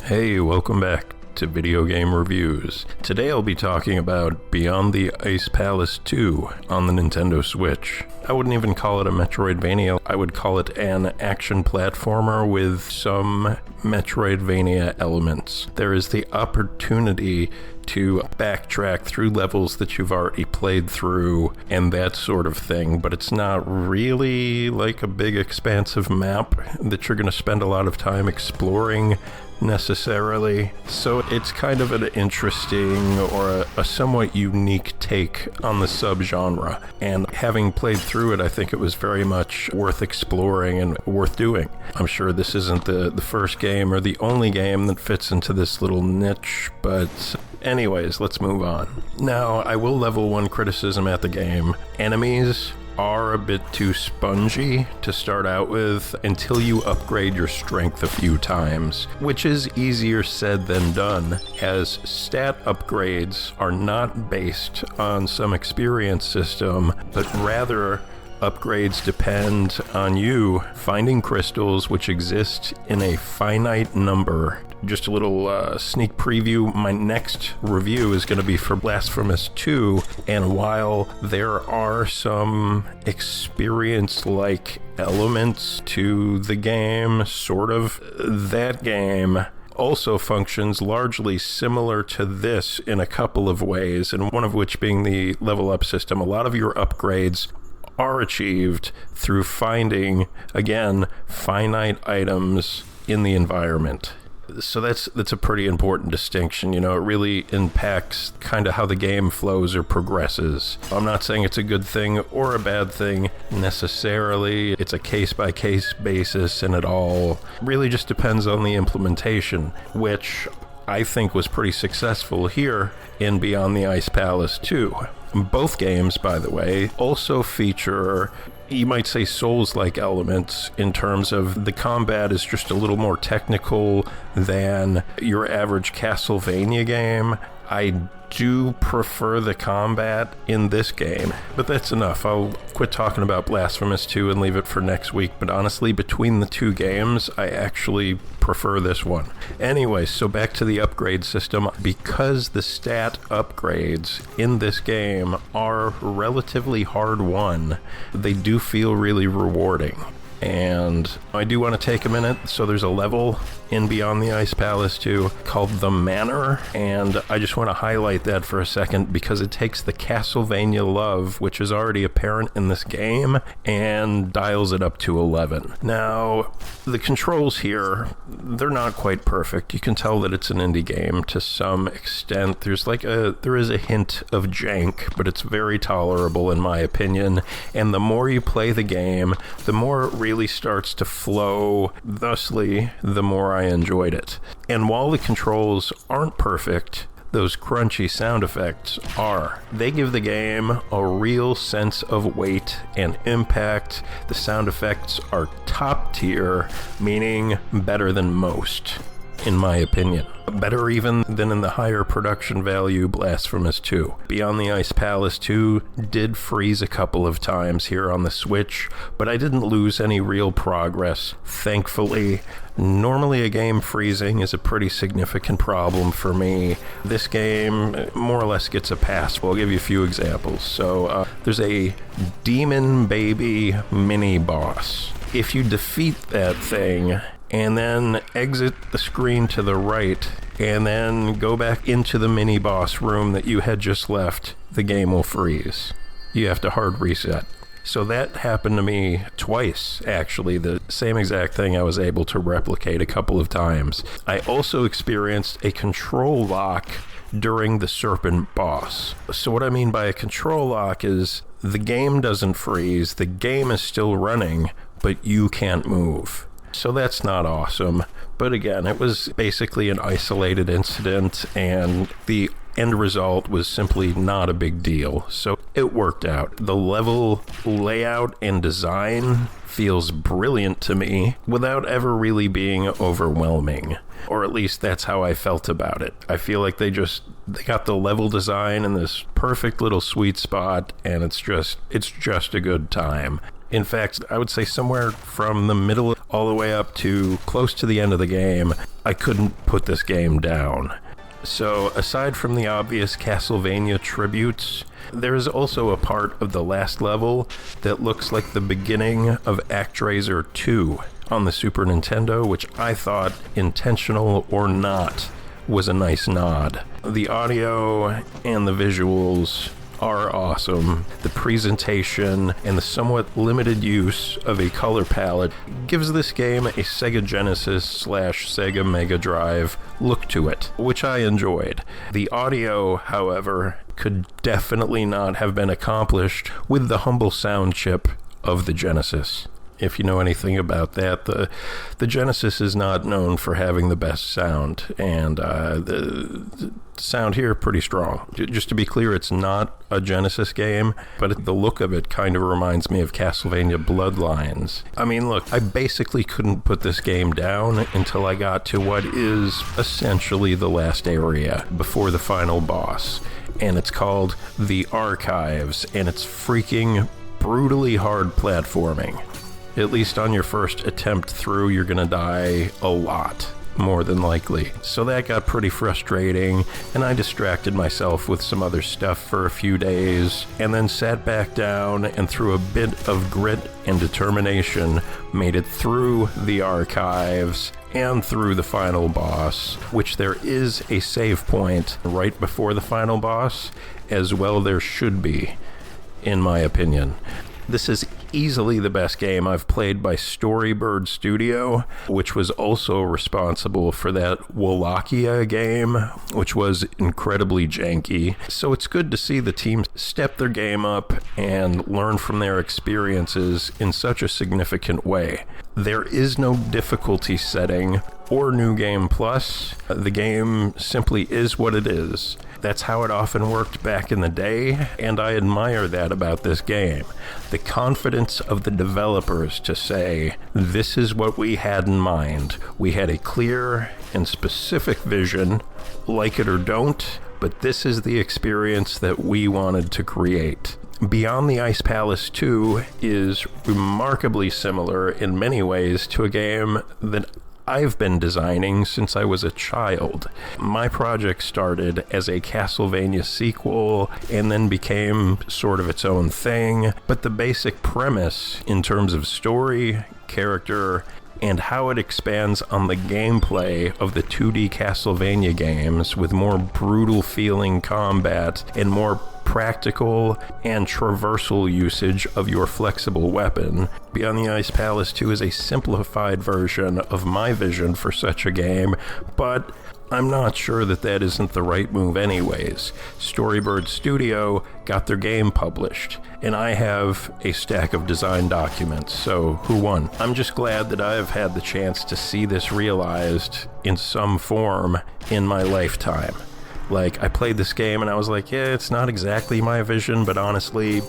Hey, welcome back to Video Game Reviews. Today I'll be talking about Beyond the Ice Palace 2 on the Nintendo Switch. I wouldn't even call it a Metroidvania, I would call it an action platformer with some Metroidvania elements. There is the opportunity to backtrack through levels that you've already played through and that sort of thing, but it's not really like a big expansive map that you're going to spend a lot of time exploring necessarily. So it's kind of an interesting or a somewhat unique take on the subgenre, and having played through it, I think it was very much worth exploring and worth doing. I'm sure this isn't the first game or the only game that fits into this little niche, but anyways, let's move on. Now, I will level one criticism at the game. Enemies are a bit too spongy to start out with until you upgrade your strength a few times, which is easier said than done, as stat upgrades are not based on some experience system, but rather upgrades depend on you finding crystals which exist in a finite number. Just a little sneak preview, my next review is going to be for Blasphemous 2, and while there are some experience-like elements to the game, sort of, that game also functions largely similar to this in a couple of ways, and one of which being the level up system. A lot of your upgrades are achieved through finding, again, finite items in the environment. So that's a pretty important distinction. You know, it really impacts kind of how the game flows or progresses. I'm not saying it's a good thing or a bad thing necessarily. It's a case-by-case basis, and it all really just depends on the implementation, which I think was pretty successful here in Beyond the Ice Palace 2. Both games, by the way, also feature, you might say, Souls-like elements in terms of the combat is just a little more technical than your average Castlevania game. I do prefer the combat in this game, but that's enough. I'll quit talking about Blasphemous 2 and leave it for next week, but honestly, between the two games, I actually prefer this one. Anyway, so back to the upgrade system. Because the stat upgrades in this game are relatively hard won, they do feel really rewarding. And I do want to take a minute. So there's a level in Beyond the Ice Palace 2 called The Manor, and I just want to highlight that for a second because it takes the Castlevania love, which is already apparent in this game, and dials it up to 11. Now, the controls here, they're not quite perfect. You can tell that it's an indie game to some extent. There is a hint of jank, but it's very tolerable in my opinion. And the more you play the game, the more it really starts to flow. Thusly, the more I enjoyed it. And while the controls aren't perfect, those crunchy sound effects are. They give the game a real sense of weight and impact. The sound effects are top tier, meaning better than most, in my opinion. Better even than in the higher production value Blasphemous 2. Beyond the Ice Palace 2 did freeze a couple of times here on the Switch, but I didn't lose any real progress, thankfully. Normally a game freezing is a pretty significant problem for me. This game more or less gets a pass. Well, I'll give you a few examples. So there's a demon baby mini boss. If you defeat that thing and then exit the screen to the right, and then go back into the mini-boss room that you had just left, the game will freeze. You have to hard reset. So that happened to me twice, actually. The same exact thing I was able to replicate a couple of times. I also experienced a control lock during the serpent boss. So what I mean by a control lock is the game doesn't freeze, the game is still running, but you can't move. So that's not awesome. But again, it was basically an isolated incident, and the end result was simply not a big deal. So it worked out. The level layout and design feels brilliant to me without ever really being overwhelming. Or at least that's how I felt about it. I feel like they got the level design in this perfect little sweet spot, and it's just a good time. In fact, I would say somewhere from the middle all the way up to close to the end of the game, I couldn't put this game down. So aside from the obvious Castlevania tributes, there is also a part of the last level that looks like the beginning of ActRaiser 2 on the Super Nintendo, which I thought, intentional or not, was a nice nod. The audio and the visuals are awesome. The presentation and the somewhat limited use of a color palette gives this game a Sega Genesis / Sega Mega Drive look to it, which I enjoyed. The audio, however, could definitely not have been accomplished with the humble sound chip of the Genesis. If you know anything about that, the Genesis is not known for having the best sound, and the sound here pretty strong. Just to be clear, it's not a Genesis game, but the look of it kind of reminds me of Castlevania Bloodlines. I mean, look, I basically couldn't put this game down until I got to what is essentially the last area before the final boss, and it's called The Archives, and it's freaking brutally hard platforming. At least on your first attempt through, you're gonna die a lot, more than likely. So that got pretty frustrating, and I distracted myself with some other stuff for a few days, and then sat back down and through a bit of grit and determination, made it through the archives and through the final boss, which there is a save point right before the final boss, as well there should be, in my opinion. This is easily the best game I've played by Storybird Studio, which was also responsible for that Wallachia game, which was incredibly janky. So it's good to see the team step their game up and learn from their experiences in such a significant way. There is no difficulty setting or New Game Plus. The game simply is what it is. That's how it often worked back in the day, and I admire that about this game. The confidence of the developers to say, this is what we had in mind. We had a clear and specific vision, like it or don't, but this is the experience that we wanted to create. Beyond the Ice Palace 2 is remarkably similar in many ways to a game that I've been designing since I was a child. My project started as a Castlevania sequel and then became sort of its own thing, but the basic premise in terms of story, character, and how it expands on the gameplay of the 2D Castlevania games with more brutal feeling combat and more practical and traversal usage of your flexible weapon. Beyond the Ice Palace 2 is a simplified version of my vision for such a game, but I'm not sure that that isn't the right move anyways. Storybird Studio got their game published, and I have a stack of design documents, so who won? I'm just glad that I've had the chance to see this realized in some form in my lifetime. Like, I played this game and I was like, yeah, it's not exactly my vision, but honestly,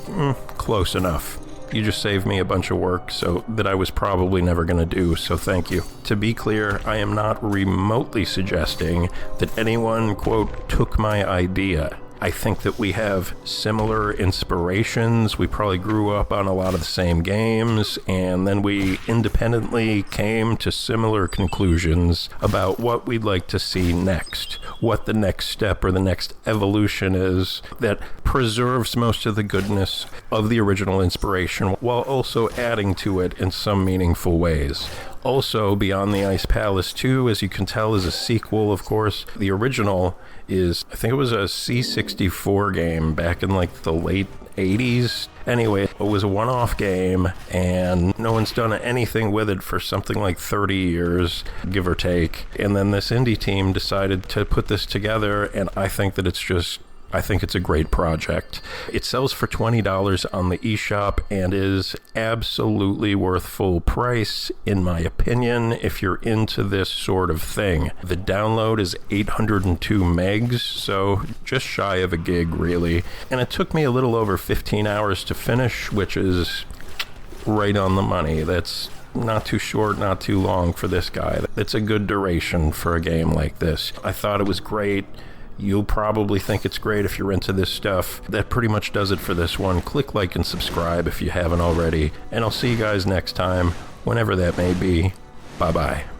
close enough. You just saved me a bunch of work so that I was probably never going to do, so thank you. To be clear, I am not remotely suggesting that anyone, quote, took my idea. I think that we have similar inspirations. We probably grew up on a lot of the same games, and then we independently came to similar conclusions about what we'd like to see next, what the next step or the next evolution is that preserves most of the goodness of the original inspiration while also adding to it in some meaningful ways. Also, Beyond the Ice Palace 2, as you can tell, is a sequel, of course. The original is, I think it was a C64 game back in like the late 80s. Anyway, it was a one-off game, and no one's done anything with it for something like 30 years, give or take. And then this indie team decided to put this together, and I think it's a great project. It sells for $20 on the eShop and is absolutely worth full price, in my opinion, if you're into this sort of thing. The download is 802 megs, so just shy of a gig, really. And it took me a little over 15 hours to finish, which is right on the money. That's not too short, not too long for this guy. It's a good duration for a game like this. I thought it was great. You'll probably think it's great if you're into this stuff. That pretty much does it for this one. Click like and subscribe if you haven't already, and I'll see you guys next time, whenever that may be. Bye-bye.